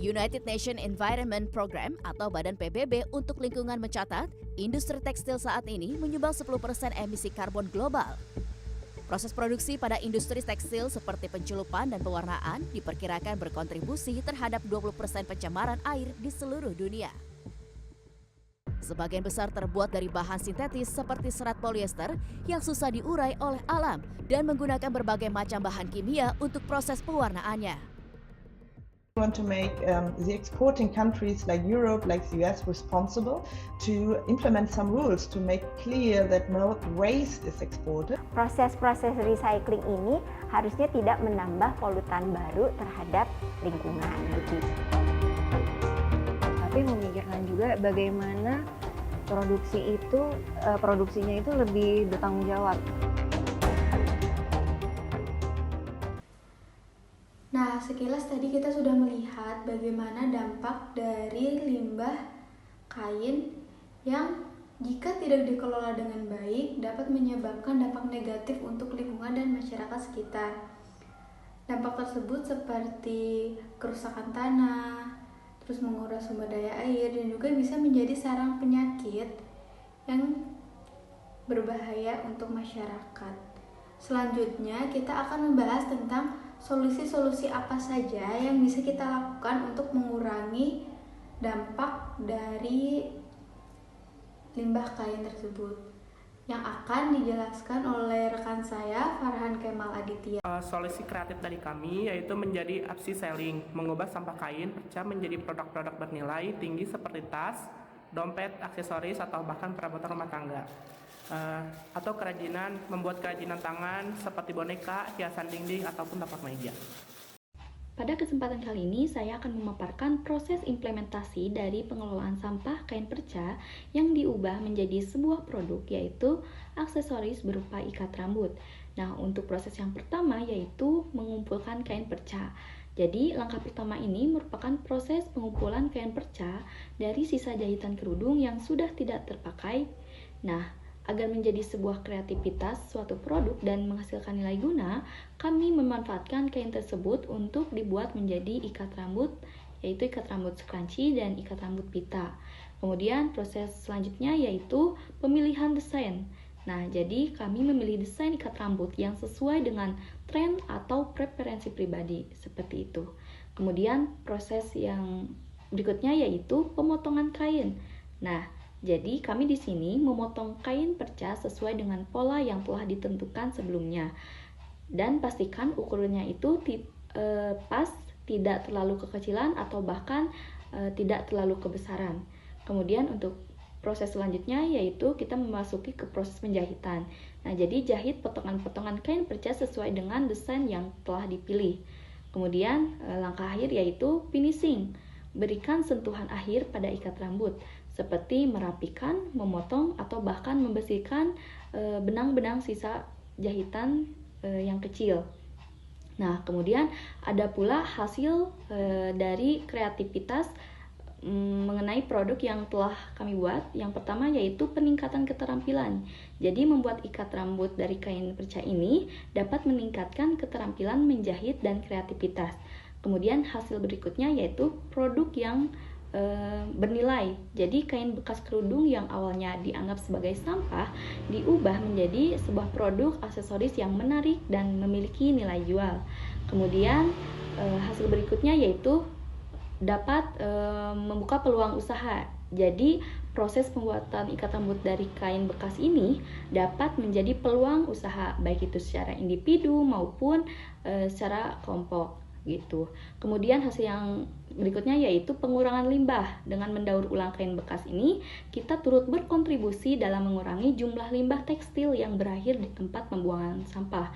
United Nations Environment Program atau Badan PBB untuk Lingkungan mencatat, industri tekstil saat ini menyumbang 10% emisi karbon global. Proses produksi pada industri tekstil seperti penculupan dan pewarnaan diperkirakan berkontribusi terhadap 20% pencemaran air di seluruh dunia. Sebagian besar terbuat dari bahan sintetis seperti serat polyester yang susah diurai oleh alam dan menggunakan berbagai macam bahan kimia untuk proses pewarnaannya. We want to make the exporting countries like Europe, like the US, responsible to implement some rules to make clear that no waste is exported. Proses-proses recycling ini harusnya tidak menambah polutan baru terhadap lingkungan. Tapi memikirkan juga bagaimana produksinya itu lebih bertanggung jawab. Nah, sekilas tadi kita sudah melihat bagaimana dampak dari limbah kain yang jika tidak dikelola dengan baik dapat menyebabkan dampak negatif untuk lingkungan dan masyarakat sekitar. Dampak tersebut seperti kerusakan tanah, terus menguras sumber daya air, dan juga bisa menjadi sarang penyakit yang berbahaya untuk masyarakat. Selanjutnya kita akan membahas tentang solusi-solusi apa saja yang bisa kita lakukan untuk mengurangi dampak dari limbah kain tersebut, yang akan dijelaskan oleh rekan saya Farhan Kemal Aditya. Solusi kreatif dari kami yaitu menjadi upcycling, mengubah sampah kain perca menjadi produk-produk bernilai tinggi seperti tas, dompet, aksesoris, atau bahkan perabotan rumah tangga. Atau membuat kerajinan tangan seperti boneka, hiasan dinding, ataupun tapak meja. Pada kesempatan kali ini saya akan memaparkan proses implementasi dari pengelolaan sampah kain perca yang diubah menjadi sebuah produk, yaitu aksesoris berupa ikat rambut. Nah, untuk proses yang pertama yaitu mengumpulkan kain perca. Jadi, langkah pertama ini merupakan proses pengumpulan kain perca dari sisa jahitan kerudung yang sudah tidak terpakai. Nah, agar menjadi sebuah kreativitas suatu produk dan menghasilkan nilai guna, kami memanfaatkan kain tersebut untuk dibuat menjadi ikat rambut, yaitu ikat rambut scrunchie dan ikat rambut pita. Kemudian proses selanjutnya yaitu pemilihan desain. Nah, jadi kami memilih desain ikat rambut yang sesuai dengan tren atau preferensi pribadi, seperti itu. Kemudian proses yang berikutnya yaitu pemotongan kain. Nah, jadi kami di sini memotong kain perca sesuai dengan pola yang telah ditentukan sebelumnya. Dan pastikan ukurannya itu pas, tidak terlalu kekecilan atau bahkan tidak terlalu kebesaran. Kemudian untuk proses selanjutnya yaitu kita memasuki ke proses penjahitan. Nah, jadi jahit potongan-potongan kain perca sesuai dengan desain yang telah dipilih. Kemudian langkah akhir yaitu finishing. Berikan sentuhan akhir pada ikat rambut, seperti merapikan, memotong, atau bahkan membersihkan benang-benang sisa jahitan yang kecil. Nah, kemudian ada pula hasil dari kreativitas mengenai produk yang telah kami buat. Yang pertama yaitu peningkatan keterampilan. Jadi membuat ikat rambut dari kain perca ini dapat meningkatkan keterampilan menjahit dan kreativitas. Kemudian hasil berikutnya yaitu produk yang bernilai. Jadi kain bekas kerudung yang awalnya dianggap sebagai sampah diubah menjadi sebuah produk aksesoris yang menarik dan memiliki nilai jual. Kemudian hasil berikutnya yaitu dapat membuka peluang usaha. Jadi proses pembuatan ikat rambut dari kain bekas ini dapat menjadi peluang usaha, baik itu secara individu maupun secara kelompok gitu. Kemudian hasil yang berikutnya yaitu pengurangan limbah. Dengan mendaur ulang kain bekas ini, kita turut berkontribusi dalam mengurangi jumlah limbah tekstil yang berakhir di tempat pembuangan sampah.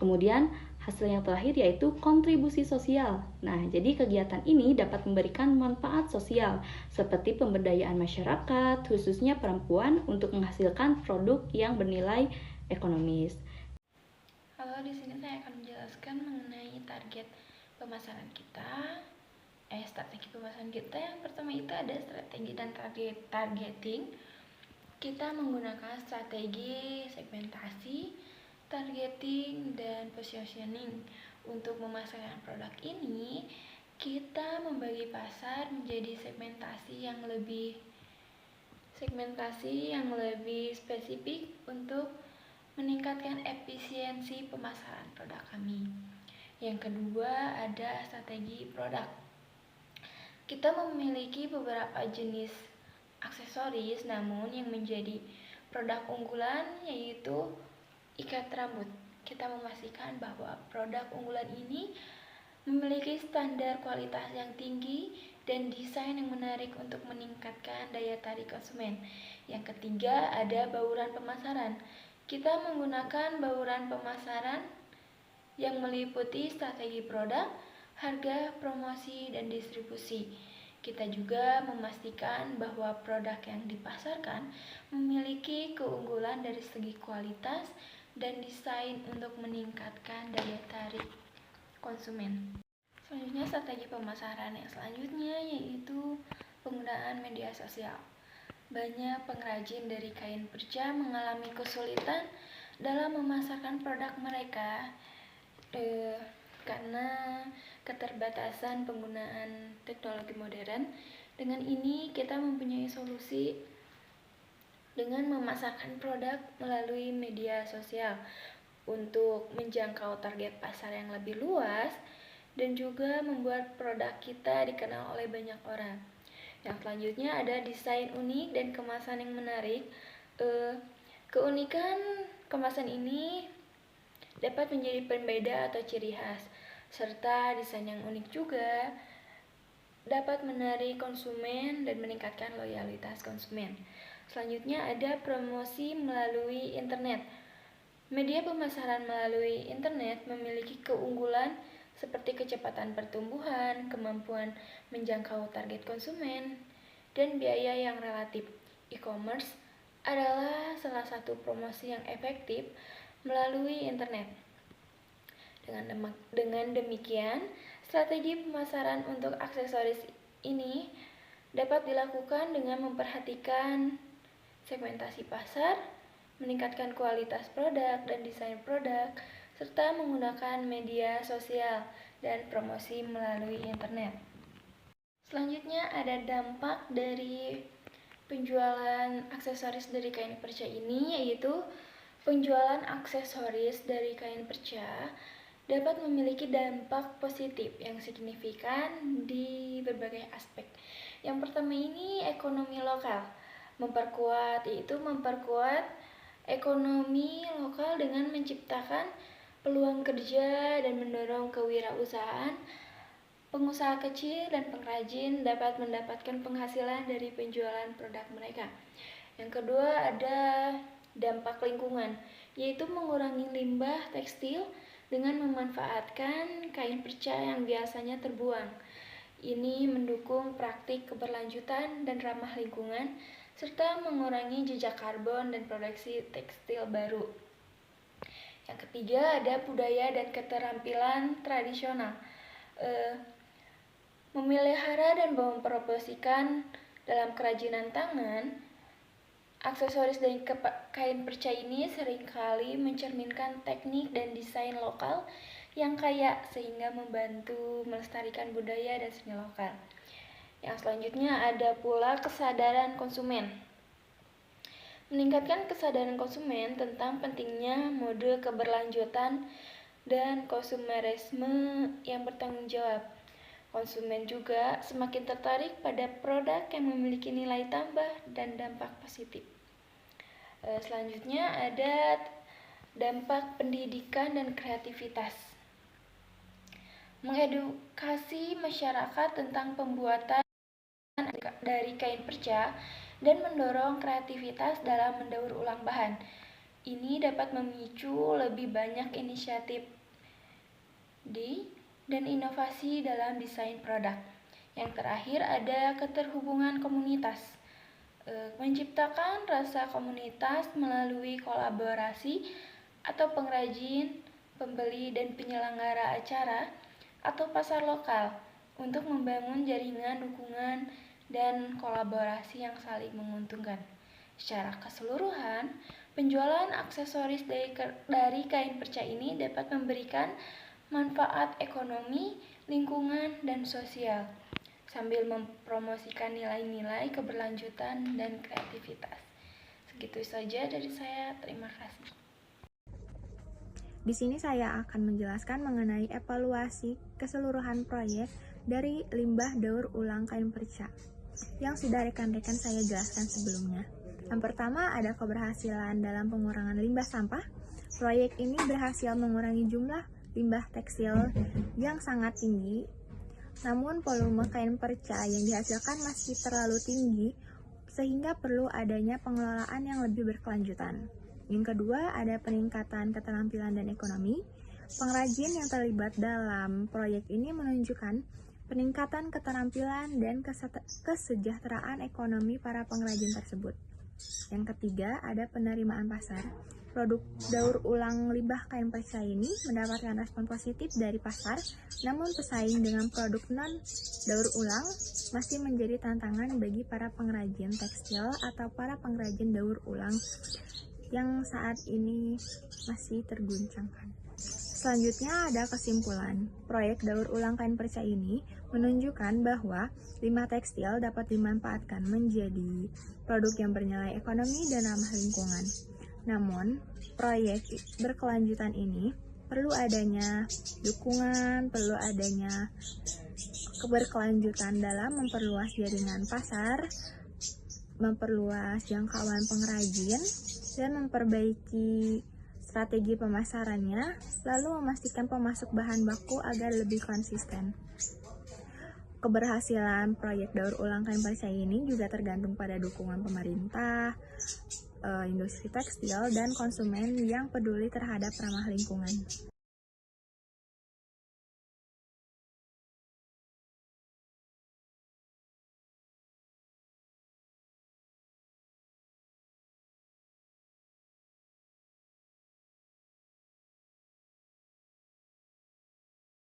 Kemudian hasil yang terakhir yaitu kontribusi sosial. Nah, jadi kegiatan ini dapat memberikan manfaat sosial seperti pemberdayaan masyarakat, khususnya perempuan, untuk menghasilkan produk yang bernilai ekonomis. Halo, di sini saya akan menjelaskan mengenai pemasaran kita. Strategi pemasaran kita yang pertama itu ada strategi dan targeting. Kita menggunakan strategi segmentasi, targeting, dan positioning. Untuk memasarkan produk ini, kita kita membagi pasar menjadi segmentasi yang lebih spesifik untuk meningkatkan efisiensi pemasaran produk kami. Yang kedua, ada strategi produk. Kita memiliki beberapa jenis aksesoris, namun yang menjadi produk unggulan yaitu ikat rambut. Kita memastikan bahwa produk unggulan ini memiliki standar kualitas yang tinggi dan desain yang menarik untuk meningkatkan daya tarik konsumen. Yang ketiga, ada bauran pemasaran. Kita menggunakan bauran pemasaran yang meliputi strategi produk, harga, promosi, dan distribusi. Kita juga memastikan bahwa produk yang dipasarkan memiliki keunggulan dari segi kualitas dan desain untuk meningkatkan daya tarik konsumen. Selanjutnya, strategi pemasaran yang selanjutnya yaitu penggunaan media sosial. Banyak pengrajin dari kain perca mengalami kesulitan dalam memasarkan produk mereka karena keterbatasan penggunaan teknologi modern. Dengan ini kita mempunyai solusi dengan memasarkan produk melalui media sosial untuk menjangkau target pasar yang lebih luas dan juga membuat produk kita dikenal oleh banyak orang. Yang selanjutnya ada desain unik dan kemasan yang menarik. Keunikan kemasan ini dapat menjadi pembeda atau ciri khas, serta desain yang unik juga dapat menarik konsumen dan meningkatkan loyalitas konsumen. Selanjutnya ada promosi melalui internet. Media pemasaran melalui internet memiliki keunggulan seperti kecepatan pertumbuhan, kemampuan menjangkau target konsumen, dan biaya yang relatif. E-commerce adalah salah satu promosi yang efektif melalui internet. Dengan demikian, strategi pemasaran untuk aksesoris ini dapat dilakukan dengan memperhatikan segmentasi pasar, meningkatkan kualitas produk dan desain produk, serta menggunakan media sosial dan promosi melalui internet. Selanjutnya ada dampak dari penjualan aksesoris dari kain perca ini, yaitu penjualan aksesoris dari kain perca dapat memiliki dampak positif yang signifikan di berbagai aspek. Yang pertama ini ekonomi lokal, memperkuat ekonomi lokal dengan menciptakan peluang kerja dan mendorong kewirausahaan. Pengusaha kecil dan pengrajin dapat mendapatkan penghasilan dari penjualan produk mereka. Yang kedua ada dampak lingkungan, yaitu mengurangi limbah tekstil dengan memanfaatkan kain perca yang biasanya terbuang. Ini mendukung praktik keberlanjutan dan ramah lingkungan, serta mengurangi jejak karbon dan produksi tekstil baru. Yang ketiga ada budaya dan keterampilan tradisional. Memelihara dan mempromosikan dalam kerajinan tangan, aksesoris dari kain perca ini seringkali mencerminkan teknik dan desain lokal yang kaya sehingga membantu melestarikan budaya dan seni lokal. Yang selanjutnya ada pula kesadaran konsumen. Meningkatkan kesadaran konsumen tentang pentingnya mode keberlanjutan dan konsumerisme yang bertanggung jawab. Konsumen juga semakin tertarik pada produk yang memiliki nilai tambah dan dampak positif. Selanjutnya ada dampak pendidikan dan kreativitas. Mengedukasi masyarakat tentang pembuatan dari kain perca dan mendorong kreativitas dalam mendaur ulang bahan. Ini dapat memicu lebih banyak inisiatif dan inovasi dalam desain produk. Yang terakhir ada keterhubungan komunitas. Menciptakan rasa komunitas melalui kolaborasi atau pengrajin, pembeli, dan penyelenggara acara atau pasar lokal untuk membangun jaringan dukungan dan kolaborasi yang saling menguntungkan. Secara keseluruhan, penjualan aksesoris dari kain perca ini dapat memberikan manfaat ekonomi lingkungan, dan sosial, sambil mempromosikan nilai-nilai keberlanjutan dan kreativitas. Segitu saja dari saya, terima kasih. Di sini saya akan menjelaskan mengenai evaluasi keseluruhan proyek dari limbah daur ulang kain perca yang sudah rekan-rekan saya jelaskan sebelumnya. Yang pertama ada keberhasilan dalam pengurangan limbah sampah. Proyek ini berhasil mengurangi jumlah limbah tekstil yang sangat tinggi, namun volume kain perca yang dihasilkan masih terlalu tinggi sehingga perlu adanya pengelolaan yang lebih berkelanjutan. Yang kedua, ada peningkatan keterampilan dan ekonomi. Pengrajin yang terlibat dalam proyek ini menunjukkan peningkatan keterampilan dan kesejahteraan ekonomi para pengrajin tersebut. Yang ketiga, ada penerimaan pasar. Produk daur ulang limbah kain perca ini mendapatkan respon positif dari pasar, namun pesaing dengan produk non-daur ulang masih menjadi tantangan bagi para pengrajin tekstil atau para pengrajin daur ulang yang saat ini masih terguncangkan. Selanjutnya ada kesimpulan. Proyek daur ulang kain perca ini menunjukkan bahwa limbah tekstil dapat dimanfaatkan menjadi produk yang bernilai ekonomi dan ramah lingkungan. Namun, proyek berkelanjutan ini perlu adanya dukungan, perlu adanya keberkelanjutan dalam memperluas jaringan pasar, memperluas jangkauan pengrajin, dan memperbaiki strategi pemasarannya, lalu memastikan pemasok bahan baku agar lebih konsisten. Keberhasilan proyek daur ulang kain perca ini juga tergantung pada dukungan pemerintah, industri tekstil, dan konsumen yang peduli terhadap ramah lingkungan.